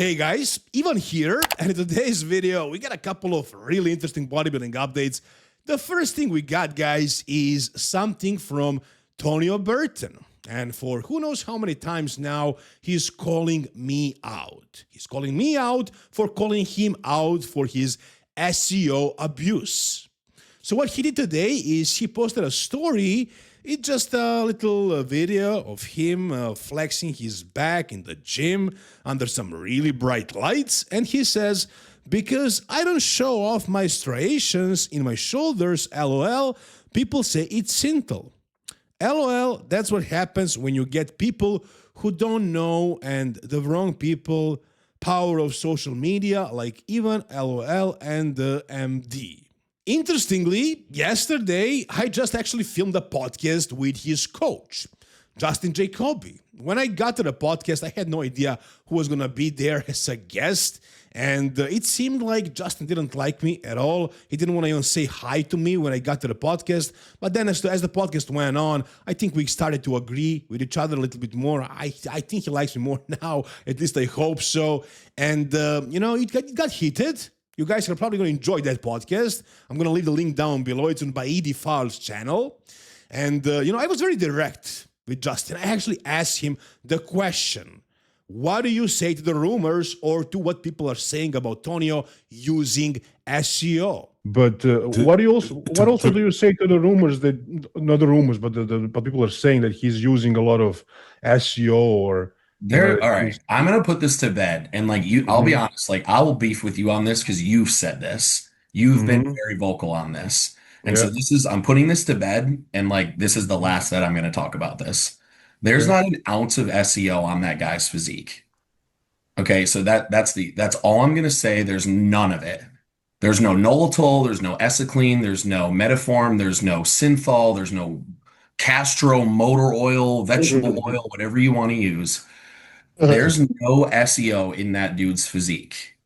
Hey guys, Ivan here, and in today's video, we got a couple of really interesting bodybuilding updates. The first thing we got, guys, is something from Tonio Burton. And for who knows how many times now, he's calling me out. He's calling me out for calling him out for his SEO abuse. So what he did today is he posted a story. It's just a little video of him flexing his back in the gym under some really bright lights. And he says, because I don't show off my striations in my shoulders, LOL, people say it's SYNTHOL. LOL, that's what happens when you get people who don't know and the wrong people, power of social media, like even LOL and the MD. Interestingly, yesterday, I just actually filmed a podcast with his coach, Justin Jacoby. When I got to the podcast, I had no idea who was going to be there as a guest, and it seemed like Justin didn't like me at all. He didn't want to even say hi to me when I got to the podcast, but then as the podcast went on, I think we started to agree with each other a little bit more. I think he likes me more now, at least I hope so, and, it got heated. You guys are probably going to enjoy that podcast. I'm going to leave the link down below. It's on Bodybuilding's channel. And, I was very direct with Justin. I actually asked him the question, what do you say to the rumors or to what people are saying about Tonio using SEO? But what also do you say to the rumors that, not the rumors, but but people are saying that he's using a lot of SEO or... All right, I'm gonna put this to bed, and I'll be honest, I will beef with you on this because you've said this. You've been very vocal on this. And so I'm putting this to bed, and this is the last that I'm gonna talk about this. There's not an ounce of SEO on that guy's physique. Okay, so that's all I'm gonna say. There's none of it. There's no Nolotol, there's no Essiclean, there's no Metaform, there's no Synthol, there's no Castro motor oil, vegetable oil, whatever you want to use. There's no SEO in that dude's physique.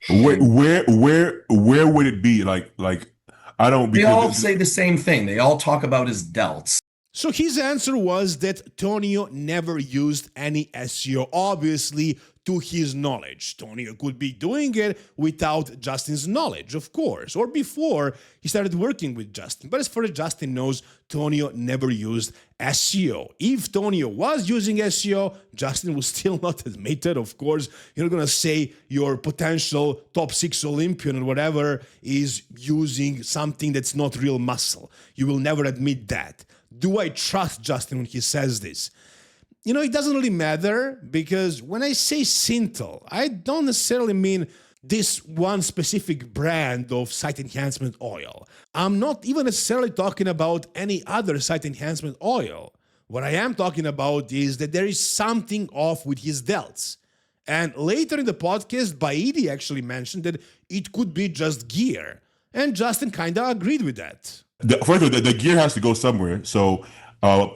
Where would it be? I don't. They all say the same thing. They all talk about his delts. So his answer was that Tonio never used any SEO, obviously, to his knowledge. Tonio could be doing it without Justin's knowledge, of course, or before he started working with Justin. But as far as Justin knows, Tonio never used SEO. If Tonio was using SEO, Justin will still not admit it, of course. You're not going to say your potential top 6 Olympian or whatever is using something that's not real muscle. You will never admit that. Do I trust Justin when he says this? It doesn't really matter, because when I say SYNTHOL, I don't necessarily mean this one specific brand of site enhancement oil. I'm not even necessarily talking about any other site enhancement oil. What I am talking about is that there is something off with his delts. And later in the podcast, Baidi actually mentioned that it could be just gear. And Justin kind of agreed with that. First of all, the gear has to go somewhere. So,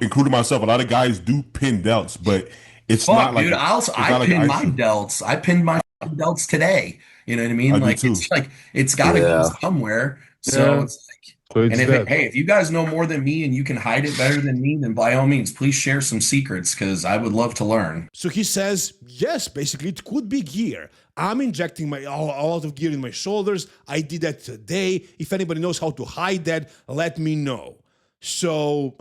including myself, a lot of guys do pin delts, but it's not like... Dude, I pinned my delts. I pinned my delts today. You know what I mean? It's got to go somewhere. So if you guys know more than me and you can hide it better than me, then by all means, please share some secrets, because I would love to learn. So he says, yes, basically it could be gear. I'm injecting a lot of gear in my shoulders. I did that today. If anybody knows how to hide that, let me know. So,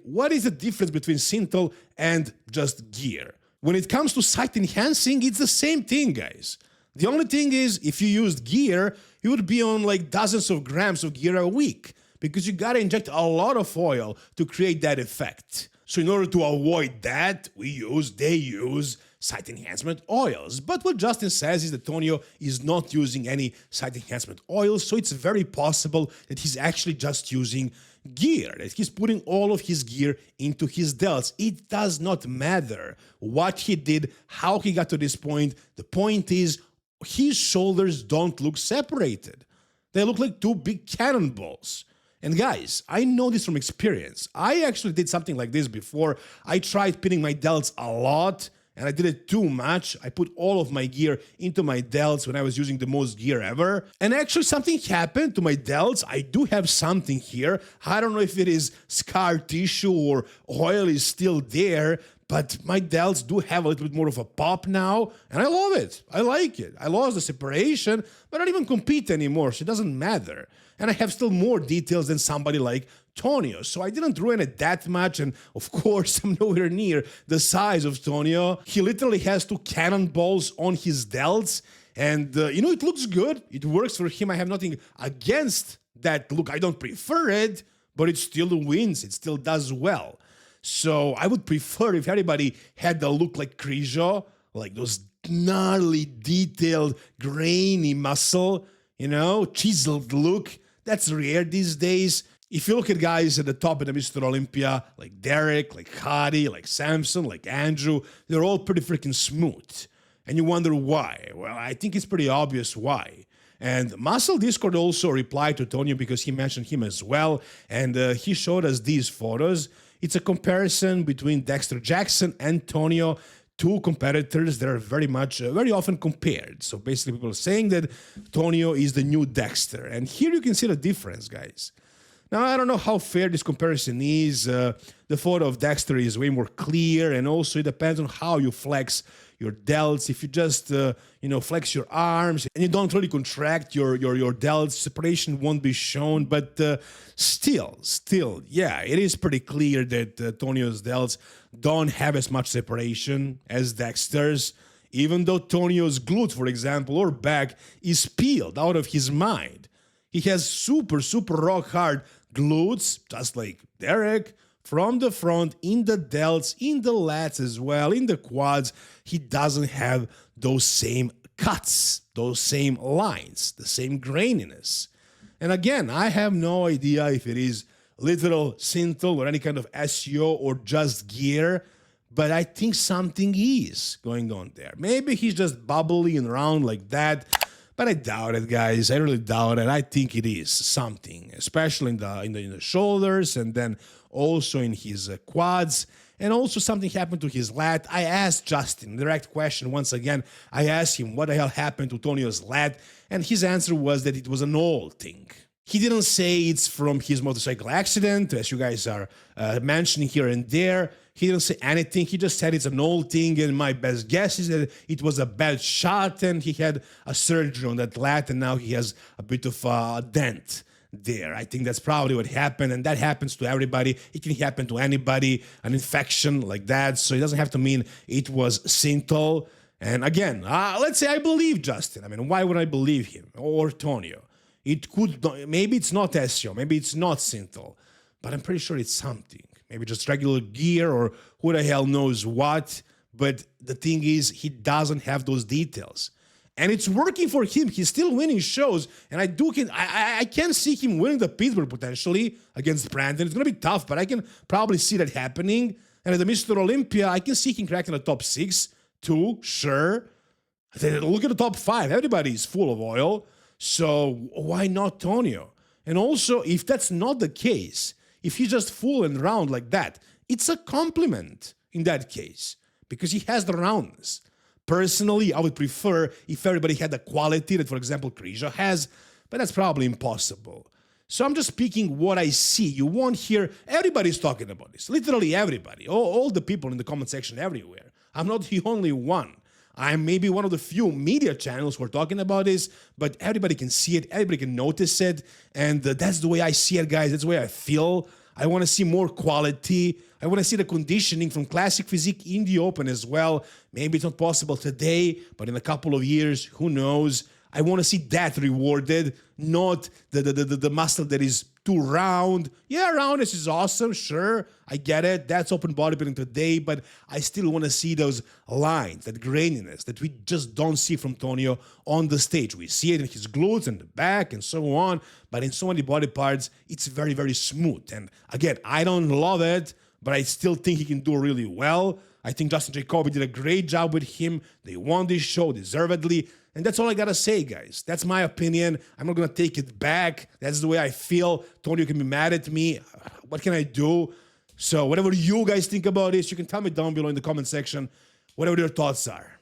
what is the difference between SYNTHOL and just gear? When it comes to site enhancing, it's the same thing, guys. The only thing is, if you used gear, you would be on dozens of grams of gear a week, because you gotta inject a lot of oil to create that effect. So in order to avoid that, they use site enhancement oils. But what Justin says is that Tonio is not using any site enhancement oils, so it's very possible that he's actually just using gear, that he's putting all of his gear into his delts. It does not matter what he did, how he got to this point. The point is, his shoulders don't look separated. They look like two big cannonballs. And guys, I know this from experience. I actually did something like this before. I tried pinning my delts a lot, and I did it too much. I put all of my gear into my delts when I was using the most gear ever. And actually something happened to my delts. I do have something here. I don't know if it is scar tissue or oil is still there, but my delts do have a little bit more of a pop now, and I love it. I like it. I lost the separation, but I don't even compete anymore, so it doesn't matter. And I have still more details than somebody like Tonio, so I didn't ruin it that much, and of course, I'm nowhere near the size of Tonio. He literally has 2 cannonballs on his delts, and it looks good. It works for him. I have nothing against that look. I don't prefer it, but it still wins. It still does well. So I would prefer if everybody had the look like Krijo, like those gnarly, detailed, grainy muscle, chiseled look. That's rare these days. If you look at guys at the top of the Mr. Olympia, like Derek, like Hadi, like Samson, like Andrew, they're all pretty freaking smooth. And you wonder why. Well, I think it's pretty obvious why. And Muscle Discord also replied to Tonio because he mentioned him as well. And he showed us these photos. It's a comparison between Dexter Jackson and Tonio, 2 competitors that are very often compared. So basically people are saying that Tonio is the new Dexter. And here you can see the difference, guys. Now, I don't know how fair this comparison is. The photo of Dexter is way more clear, and also it depends on how you flex your delts. If you just, flex your arms and you don't really contract your delts, separation won't be shown. But still, yeah, it is pretty clear that Tonio's delts don't have as much separation as Dexter's, even though Tonio's glute, for example, or back is peeled out of his mind. He has super rock hard glutes, just like Derek, from the front, in the delts, in the lats as well, in the quads. He doesn't have those same cuts, those same lines, the same graininess. And again, I have no idea if it is literal SYNTHOL or any kind of SEO or just gear, but I think something is going on there. Maybe he's just bubbly and round like that, but I doubt it, guys. I really doubt it. I think it is something, especially in the shoulders, and then also in his quads, and also something happened to his lat. I asked Justin, direct question once again. I asked him what the hell happened to Tonio's lat, and his answer was that it was an old thing. He didn't say it's from his motorcycle accident, as you guys are mentioning here and there. He didn't say anything. He just said it's an old thing, and my best guess is that it was a bad shot, and he had a surgery on that lat, and now he has a bit of a dent there. I think that's probably what happened, and that happens to everybody. It can happen to anybody, an infection like that, so it doesn't have to mean it was SYNTHOL. And again, let's say I believe Justin. I mean, why would I believe him or Tonio? It could, maybe it's not SEO, maybe it's not SYNTHOL, but I'm pretty sure it's something. Maybe just regular gear or who the hell knows what. But the thing is, he doesn't have those details. And it's working for him. He's still winning shows. And I can see him winning the Pittsburgh potentially against Brandon. It's going to be tough, but I can probably see that happening. And at the Mr. Olympia, I can see him cracking the top 6 too, sure. Look at the top 5. Everybody's full of oil. So why not Tonio? And also, if that's not the case, if he's just full and round like that, it's a compliment in that case because he has the roundness. Personally, I would prefer if everybody had the quality that, for example, Krijo has, but that's probably impossible. So I'm just speaking what I see. You won't hear, everybody's talking about this, literally everybody, all the people in the comment section everywhere. I'm not the only one. I'm maybe one of the few media channels who are talking about this, but everybody can see it, everybody can notice it, and that's the way I see it, guys. That's the way I feel. I want to see more quality. I want to see the conditioning from Classic Physique in the open as well. Maybe it's not possible today, but in a couple of years, who knows? I want to see that rewarded, not the muscle that is too round. Yeah, roundness is awesome, sure, I get it. That's open bodybuilding today, but I still want to see those lines, that graininess that we just don't see from Tonio on the stage. We see it in his glutes and the back and so on, but in so many body parts, it's very, very smooth. And again, I don't love it, but I still think he can do really well. I think Justin Jacoby did a great job with him. They won this show deservedly. And that's all I gotta say, guys. That's my opinion. I'm not gonna take it back. That's the way I feel. Tonio can be mad at me. What can I do? So whatever you guys think about this, you can tell me down below in the comment section, whatever your thoughts are.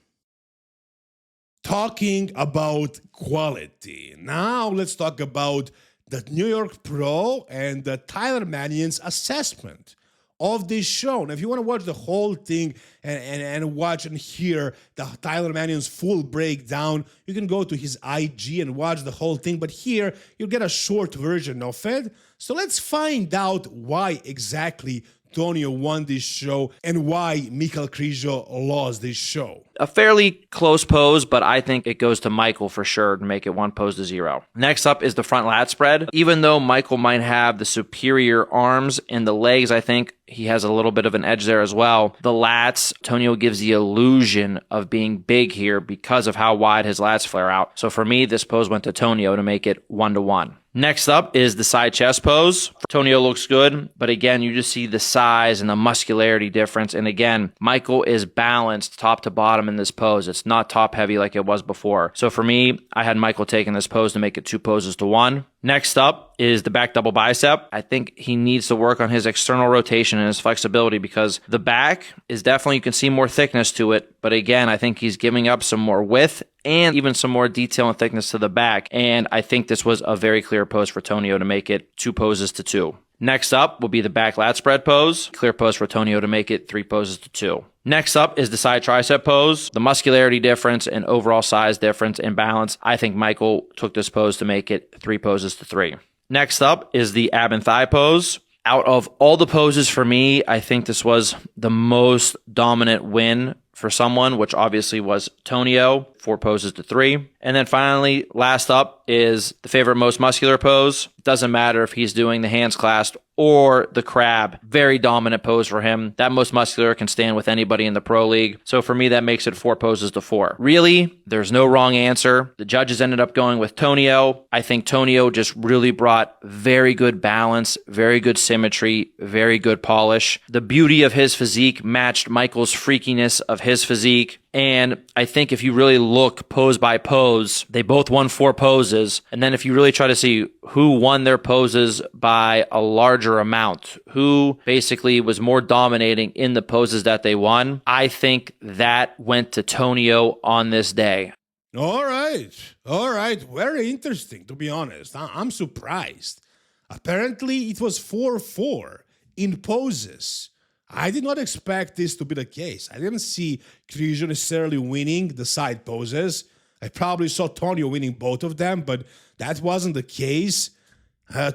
Talking about quality. Now let's talk about the New York Pro and Tyler Manion's assessment of this show. Now, if you want to watch the whole thing and watch and hear the Tyler Manion's full breakdown, you can go to his IG and watch the whole thing. But here, you'll get a short version of it. So let's find out why exactly Tonio won this show and why Michael Krijo lost this show. A fairly close pose, but I think it goes to Michael for sure to make it 1-0. Next up is the front lat spread. Even though Michael might have the superior arms and the legs, I think he has a little bit of an edge there as well. The lats, Tonio gives the illusion of being big here because of how wide his lats flare out. So for me, this pose went to Tonio to make it 1-1. Next up is the side chest pose. Tonio looks good, but again, you just see the size and the muscularity difference. And again, Michael is balanced top to bottom in this pose. It's not top heavy like it was before. So for me, I had Michael taking this pose to make it 2-1. Next up is the back double bicep. I think he needs to work on his external rotation and his flexibility because the back is definitely, you can see more thickness to it. But again, I think he's giving up some more width and even some more detail and thickness to the back. And I think this was a very clear pose for Tonio to make it 2-2. Next up will be the back lat spread pose. Clear pose for Tonio to make it 3-2. Next up is the side tricep pose. The muscularity difference and overall size difference and balance. I think Michael took this pose to make it 3-3. Next up is the ab and thigh pose. Out of all the poses for me, I think this was the most dominant win for someone, which obviously was Tonio, 4-3. And then finally, last up is the favorite most muscular pose. Doesn't matter if he's doing the hands clasped or the crab. Very dominant pose for him. That most muscular can stand with anybody in the pro league. So for me, that makes it 4-4. Really, there's no wrong answer. The judges ended up going with Tonio. I think Tonio just really brought very good balance, very good symmetry, very good polish. The beauty of his physique matched Michael's freakiness of his physique. And I think if you really look pose by pose, they both won 4 poses. And then if you really try to see who won their poses by a larger amount, who basically was more dominating in the poses that they won, I think that went to Tonio on this day. All right. Very interesting, to be honest. I'm surprised. Apparently, it was 4-4 in poses. I did not expect this to be the case. I didn't see Krijo necessarily winning the side poses. I probably saw Tonio winning both of them, but that wasn't the case.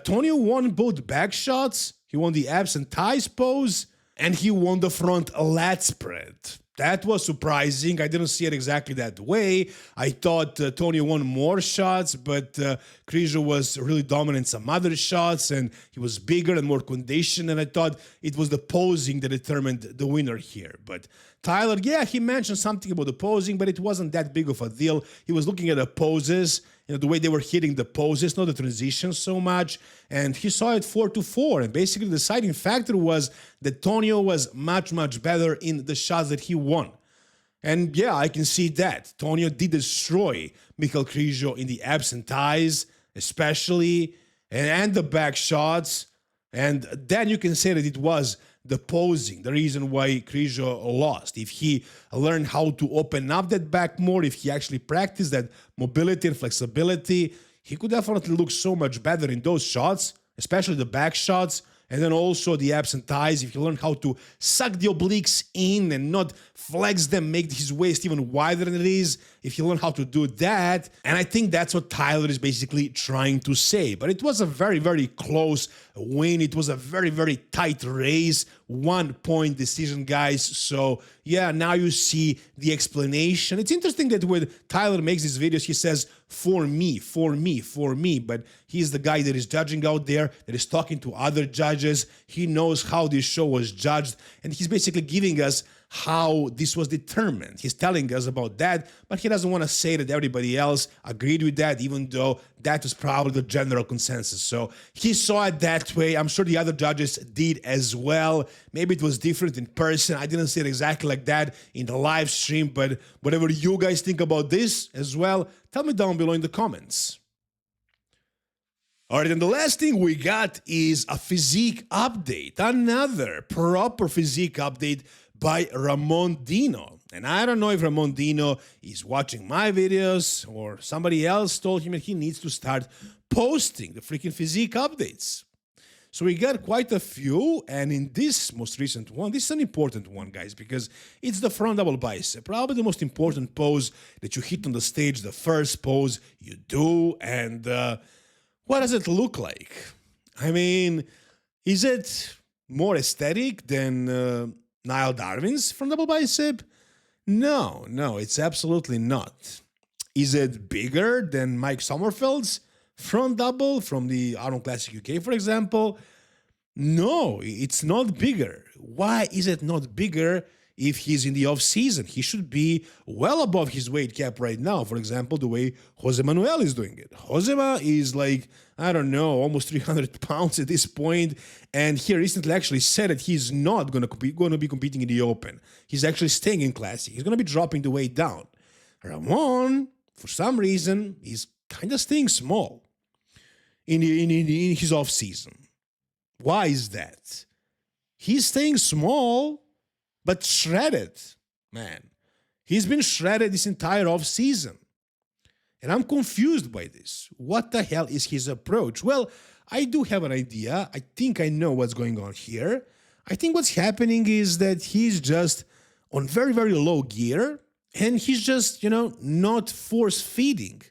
Tonio won both back shots. He won the abs and thighs pose, and he won the front lat spread. That was surprising. I didn't see it exactly that way. I thought Tonio won more shots, but Krijo was really dominant in some other shots, and he was bigger and more conditioned, and I thought it was the posing that determined the winner here. But Tyler, yeah, he mentioned something about the posing, but it wasn't that big of a deal. He was looking at the poses, the way they were hitting the poses, not the transitions so much, and he saw it 4-4, and basically the deciding factor was that Tonio was much, much better in the shots that he won. And yeah, I can see that. Tonio did destroy Michael Krijo in the abs and thighs, especially, and the back shots, and then you can say that it was the posing, the reason why Krijo lost. If he learned how to open up that back more, if he actually practiced that mobility and flexibility, he could definitely look so much better in those shots, especially the back shots, and then also the abs and thighs. If he learned how to suck the obliques in and not flex them, make his waist even wider than it is, if he learned how to do that, and I think that's what Tyler is basically trying to say. But it was a very, very close win. It was a very, very tight race, 1-point decision, guys. So yeah, now you see the explanation. It's interesting that when Tyler makes these videos, he says, for me, but he's the guy that is judging out there, that is talking to other judges. He knows how this show was judged, and he's basically giving us how this was determined. He's telling us about that, but he doesn't want to say that everybody else agreed with that, even though that was probably the general consensus. So he saw it that way. I'm sure the other judges did as well. Maybe it was different in person. I didn't see it exactly like that in the live stream, but whatever you guys think about this as well, tell me down below in the comments. All right, and the last thing we got is a physique update. Another proper physique update by Ramon Dino. And I don't know if Ramon Dino is watching my videos or somebody else told him that he needs to start posting the freaking physique updates. So we got quite a few, and in this most recent one, this is an important one, guys, because it's the front double bicep, probably the most important pose that you hit on the stage, the first pose you do, and what does it look like? I mean, is it more aesthetic than Niall Darwin's front double bicep? No, it's absolutely not. Is it bigger than Mike Sommerfeld's front double from the Arnold Classic UK, for example? No, it's not bigger. Why is it not bigger if he's in the off season? He should be well above his weight cap right now. For example, the way Jose Manuel is doing it. Josema is like, I don't know, almost 300 pounds at this point, and he recently actually said that he's not going to be competing in the Open. He's actually staying in Classic. He's going to be dropping the weight down. Ramon, for some reason, is kind of staying small in his off season. Why is that? He's staying small, but shredded, man. He's been shredded this entire off season. And I'm confused by this. What the hell is his approach? Well, I do have an idea. I think I know what's going on here. I think what's happening is that he's just on very, very low gear, and he's just, not force feeding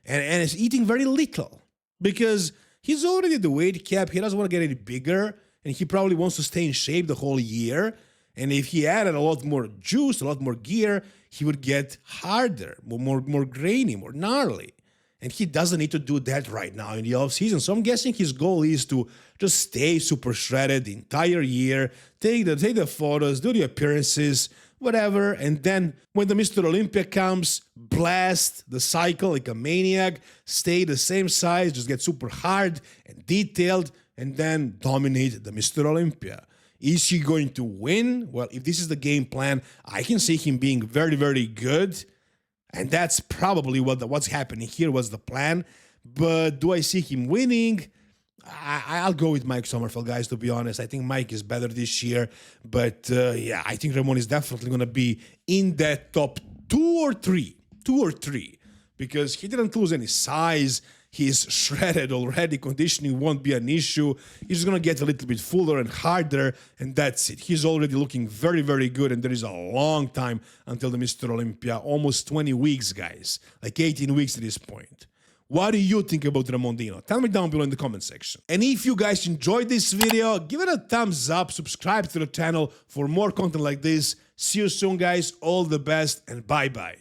and is eating very little because he's already at the weight cap. He doesn't want to get any bigger, and he probably wants to stay in shape the whole year. And if he added a lot more juice, a lot more gear, he would get harder, more grainy, more gnarly. And he doesn't need to do that right now in the off season. So I'm guessing his goal is to just stay super shredded the entire year, take the photos, do the appearances, whatever. And then when the Mr. Olympia comes, blast the cycle like a maniac, stay the same size, just get super hard and detailed, and then dominate the Mr. Olympia. Is he going to win? Well, if this is the game plan, I can see him being very, very good. And that's probably what's happening here was the plan. But do I see him winning? I'll go with Mike Sommerfeld, guys, to be honest. I think Mike is better this year. But yeah, I think Ramon is definitely going to be in that top 2 or 3. Because he didn't lose any size. He's shredded already. Conditioning won't be an issue. He's just going to get a little bit fuller and harder, and that's it. He's already looking very, very good, and there is a long time until the Mr. Olympia. Almost 20 weeks, guys. Like 18 weeks at this point. What do you think about Ramon Dino? Tell me down below in the comment section. And if you guys enjoyed this video, give it a thumbs up. Subscribe to the channel for more content like this. See you soon, guys. All the best, and bye-bye.